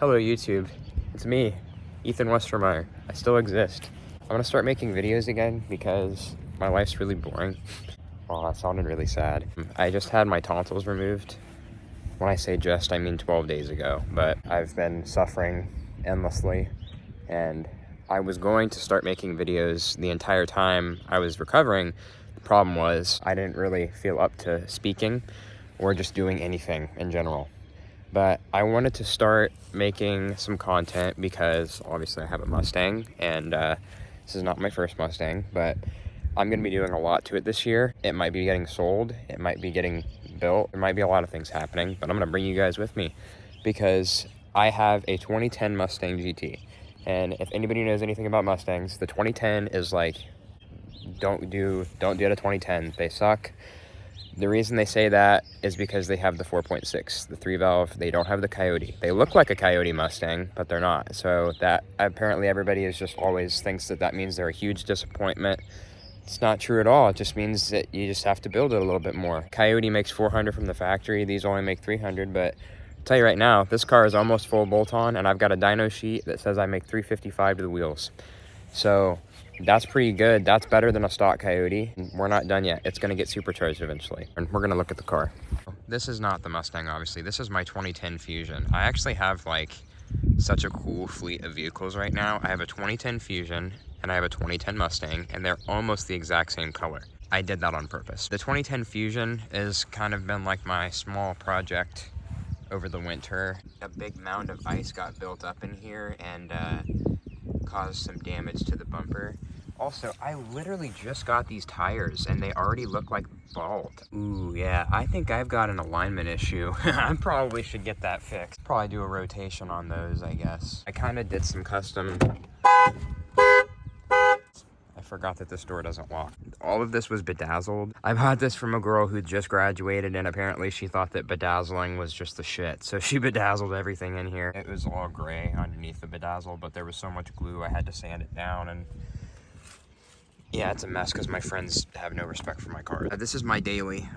Hello YouTube, it's me, Ethan Westermeyer. I still exist. I'm gonna start making videos again because my life's really boring. Oh, that sounded really sad. I just had my tonsils removed. When I say just, I mean 12 days ago, but I've been suffering endlessly, and I was going to start making videos the entire time I was recovering. The problem was I didn't really feel up to speaking or just doing anything in general. But I wanted to start making some content because obviously I have a Mustang, and this is not my first Mustang, but I'm going to be doing a lot to it this year. It might be getting sold, it might be getting built, there might be a lot of things happening, but I'm going to bring you guys with me because I have a 2010 Mustang GT. And if anybody knows anything about Mustangs, the 2010 is like, don't do the 2010. They suck. The reason they say that is because they have the 4.6, the 3-valve. They don't have the Coyote. They look like a Coyote Mustang, but they're not. So that apparently everybody is just always thinks that means they're a huge disappointment. It's not true at all. It just means that you just have to build it a little bit more. Coyote makes 400 from the factory. These only make 300, but I'll tell you right now, this car is almost full bolt-on, and I've got a dyno sheet that says I make 355 to the wheels. So that's pretty good. That's better than a stock Coyote. We're not done yet. It's gonna get supercharged eventually. And we're gonna look at the car. This is not the Mustang, obviously. This is my 2010 Fusion. I actually have like such a cool fleet of vehicles right now. I have a 2010 Fusion and I have a 2010 Mustang, and they're almost the exact same color. I did that on purpose. The 2010 Fusion has kind of been like my small project over the winter. A big mound of ice got built up in here and caused some damage to the bumper. Also, I literally just got these tires and they already look like bald. Ooh, yeah, I think I've got an alignment issue. I probably should get that fixed. Probably do a rotation on those, I guess. I kind of did some custom... I forgot that this door doesn't lock. All of this was bedazzled. I bought this from a girl who just graduated, and apparently she thought that bedazzling was just the shit. So she bedazzled everything in here. It was all gray underneath the bedazzle, but there was so much glue I had to sand it down, and yeah, it's a mess because my friends have no respect for my car. This is my daily,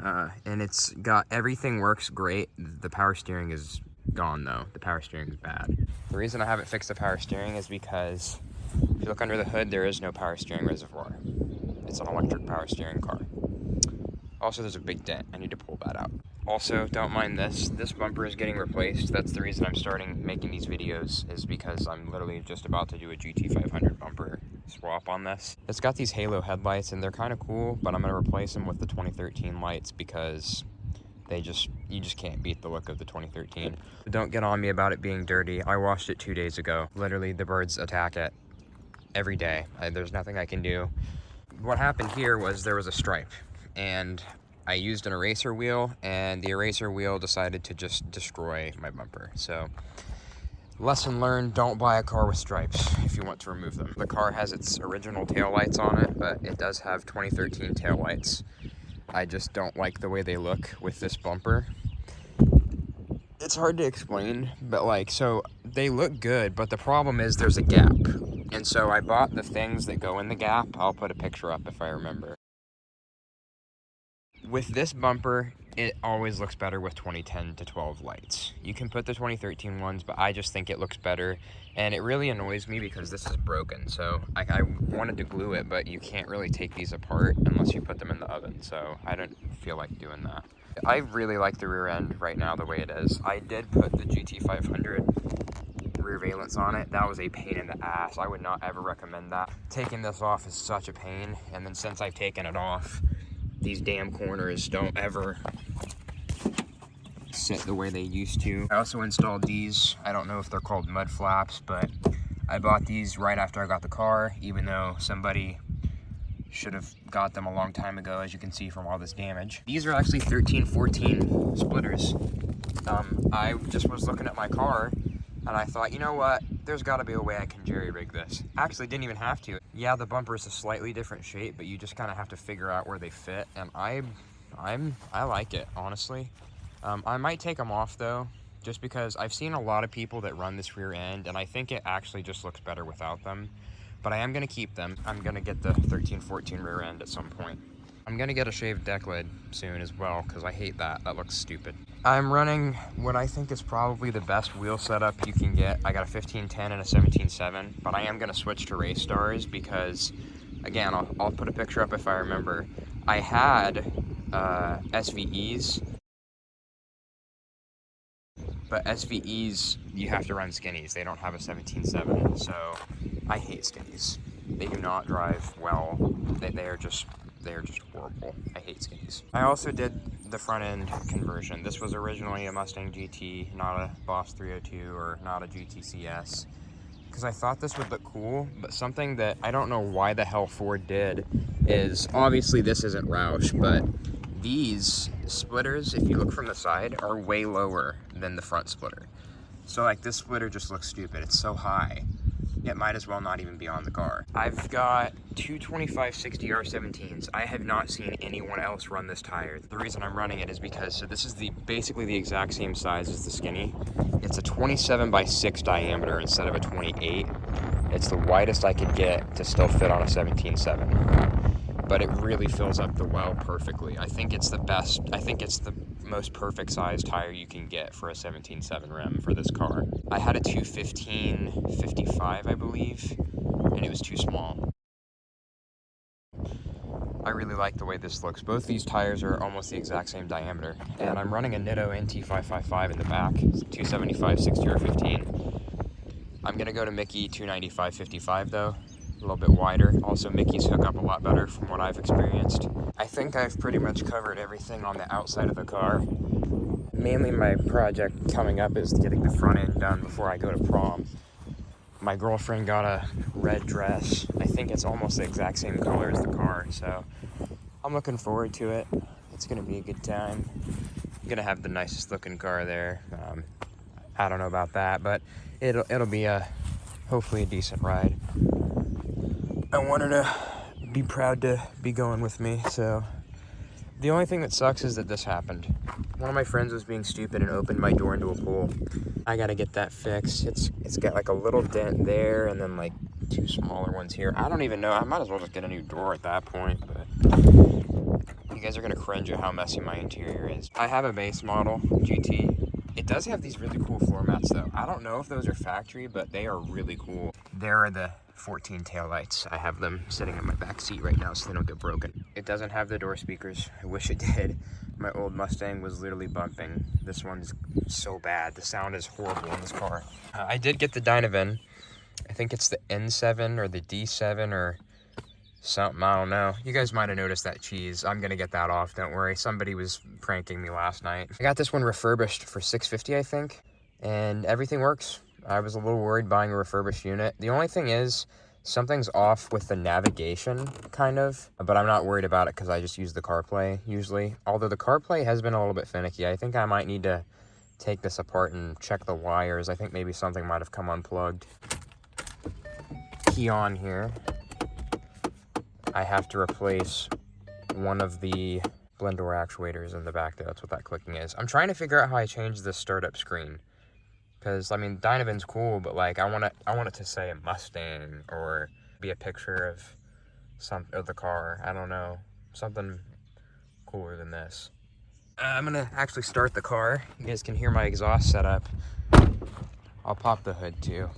and it's got everything works great. The power steering is gone though. The power steering is bad. The reason I haven't fixed the power steering is because if you look under the hood, there is no power steering reservoir. It's an electric power steering car. Also, there's a big dent. I need to pull that out. Also, don't mind this. This bumper is getting replaced. That's the reason I'm starting making these videos, is because I'm literally just about to do a GT500 bumper swap on this. It's got these halo headlights, and they're kind of cool, but I'm going to replace them with the 2013 lights because you just can't beat the look of the 2013. Don't get on me about it being dirty. I washed it 2 days ago. Literally, the birds attack it every day. There's nothing I can do. What happened here was there was a stripe, and I used an eraser wheel, and the eraser wheel decided to just destroy my bumper. So lesson learned, don't buy a car with stripes if you want to remove them. The car has its original taillights on it, but it does have 2013 taillights. I just don't like the way they look with this bumper. It's hard to explain, but like, so they look good, but the problem is there's a gap. And so I bought the things that go in the gap. I'll put a picture up if I remember. With this bumper, it always looks better with 2010 to 12 lights. You can put the 2013 ones, but I just think it looks better. And it really annoys me because this is broken. So I wanted to glue it, but you can't really take these apart unless you put them in the oven. So I don't feel like doing that. I really like the rear end right now the way it is. I did put the GT500 rear valence on it. That was a pain in the ass. I would not ever recommend that. Taking this off is such a pain. And then since I've taken it off, these damn corners don't ever sit the way they used to. I also installed these. I don't know if they're called mud flaps, but I bought these right after I got the car, even though somebody should have got them a long time ago, as you can see from all this damage. These are actually 13-14 splitters. I just was looking at my car and I thought, you know what, there's got to be a way I can jerry-rig this. Actually, didn't even have to. Yeah, the bumper is a slightly different shape, but you just kind of have to figure out where they fit, and I like it, honestly. I might take them off though, just because I've seen a lot of people that run this rear end, and I think it actually just looks better without them. But I am going to keep them. I'm going to get the 13-14 rear end at some point. I'm gonna get a shaved deck lid soon as well, because I hate that. That looks stupid. I'm running what I think is probably the best wheel setup you can get. I got a 1510 and a 17.7, but I am gonna switch to Race Stars because, again, I'll put a picture up if I remember. I had SVEs, but SVEs, you have to run skinnies. They don't have a 17.7, so I hate skinnies. They do not drive well. They are just horrible. I hate skinnies. I also did the front end conversion. This was originally a Mustang GT, not a Boss 302 or not a GTCS, because I thought this would look cool. But something that I don't know why the hell Ford did is, obviously this isn't Roush, but these splitters, if you look from the side, are way lower than the front splitter. So like this splitter just looks stupid. It's so high. It might as well not even be on the car. I've got two 25/60 R17s. I have not seen anyone else run this tire. The reason I'm running it is because, so this is basically the exact same size as the Skinny. It's a 27/6 diameter instead of a 28. It's the widest I could get to still fit on a 17.7. But it really fills up the well perfectly. I think it's the best, I think it's the most perfect size tire you can get for a 17.7 rim for this car. I had a 215/55, I believe, and it was too small. I really like the way this looks. Both these tires are almost the exact same diameter, and I'm running a Nitto NT555 in the back, 275/60 R15. I'm gonna go to Mickey 295/55 though. A little bit wider. Also, Mickey's hook up a lot better from what I've experienced. I think I've pretty much covered everything on the outside of the car. Mainly my project coming up is getting the front end done before I go to prom. My girlfriend got a red dress. I think it's almost the exact same color as the car, so I'm looking forward to it. It's gonna be a good time. I'm gonna have the nicest looking car there. I don't know about that, but it'll be hopefully a decent ride. I want her to be proud to be going with me, so the only thing that sucks is that this happened. One of my friends was being stupid and opened my door into a pool. I gotta get that fixed. It's got like a little dent there and then like two smaller ones here. I don't even know. I might as well just get a new door at that point, but you guys are gonna cringe at how messy my interior is. I have a base model GT. It does have these really cool floor mats though. I don't know if those are factory, but they are really cool. There are the 14 taillights. I have them sitting in my back seat right now so they don't get broken. It doesn't have the door speakers. I wish it did. My old Mustang was literally bumping. This one's so bad. The sound is horrible in this car. I did get the Dynavan. I think it's the N7 or the D7 or something. I don't know. You guys might have noticed that cheese. I'm gonna get that off. Don't worry. Somebody was pranking me last night. I got this one refurbished for $650, I think, and everything works. I was a little worried buying a refurbished unit. The only thing is, something's off with the navigation, kind of, but I'm not worried about it because I just use the CarPlay usually. Although the CarPlay has been a little bit finicky. I think I might need to take this apart and check the wires. I think maybe something might have come unplugged. Key on here. I have to replace one of the blend door actuators in the back there. That's what that clicking is. I'm trying to figure out how I change this startup screen. Because, I mean, Dynavan's cool, but, like, I want it to say a Mustang or be a picture of the car. I don't know. Something cooler than this. I'm going to actually start the car. You guys can hear my exhaust setup. I'll pop the hood, too.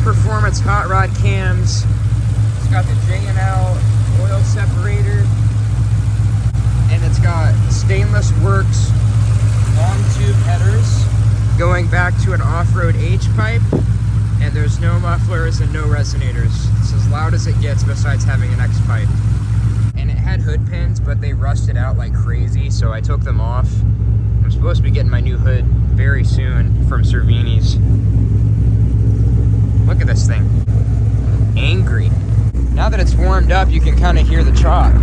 Performance hot rod cams. It's got the J&L oil separator, and it's got stainless works long tube headers going back to an off-road H pipe, and there's no mufflers and no resonators. It's as loud as it gets besides having an X pipe. And it had hood pins, but they rusted out like crazy, so I took them off. I'm supposed to be getting my new hood very soon from Cervini's. Look at this thing. Angry. Now that it's warmed up, you can kind of hear the chop.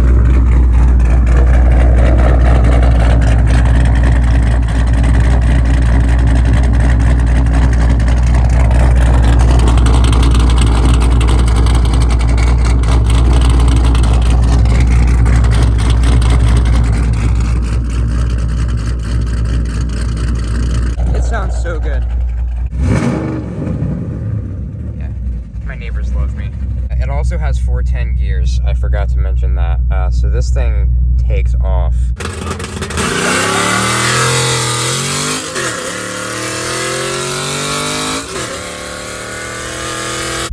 also has 410 gears. I forgot to mention that. So this thing takes off.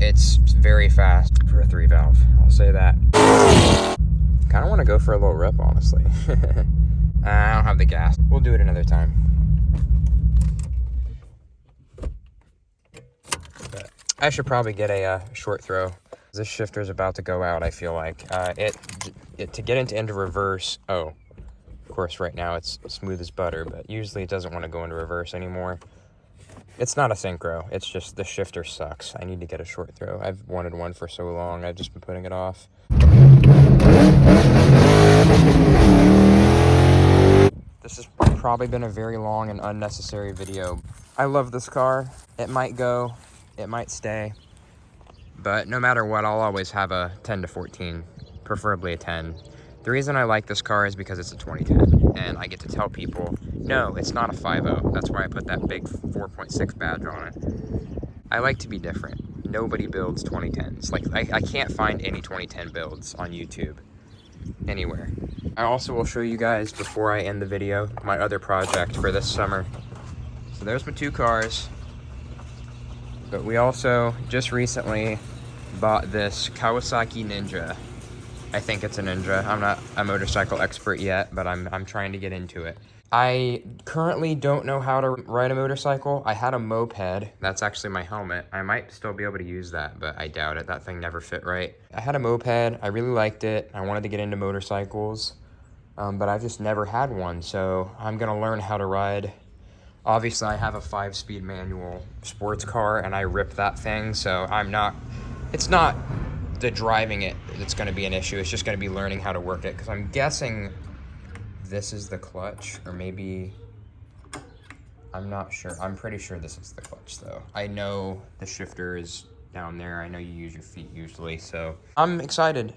It's very fast for a 3-valve. I'll say that. Kind of want to go for a little rip, honestly. I don't have the gas. We'll do it another time. But I should probably get a short throw. This shifter is about to go out, I feel like. To get into reverse, of course right now it's smooth as butter, but usually it doesn't want to go into reverse anymore. It's not a synchro, it's just the shifter sucks. I need to get a short throw. I've wanted one for so long, I've just been putting it off. This has probably been a very long and unnecessary video. I love this car. It might go, it might stay. But no matter what, I'll always have a 10 to 14, preferably a 10. The reason I like this car is because it's a 2010, and I get to tell people, no, it's not a 5.0. That's why I put that big 4.6 badge on it. I like to be different. Nobody builds 2010s. Like, I can't find any 2010 builds on YouTube, anywhere. I also will show you guys, before I end the video, my other project for this summer. So there's my 2 cars. But we also just recently bought this Kawasaki Ninja. I think it's a Ninja. I'm not a motorcycle expert yet, but I'm trying to get into it. I currently don't know how to ride a motorcycle. I had a moped. That's actually my helmet. I might still be able to use that, but I doubt it. That thing never fit right. I had a moped. I really liked it. I wanted to get into motorcycles, but I've just never had one. So I'm gonna learn how to ride. Obviously, I have a 5-speed manual sports car, and I rip that thing, so it's not the driving it that's going to be an issue. It's just going to be learning how to work it, because I'm guessing this is the clutch, or maybe, I'm not sure. I'm pretty sure this is the clutch, though. I know the shifter is down there. I know you use your feet usually, so I'm excited.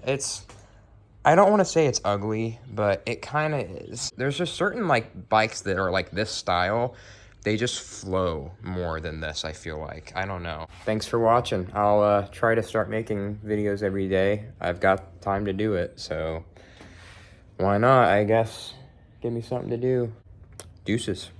I don't want to say it's ugly, but it kind of is. There's just certain, like, bikes that are like this style. They just flow more than this, I feel like. I don't know. Thanks for watching. I'll try to start making videos every day. I've got time to do it, so why not, I guess. Give me something to do. Deuces.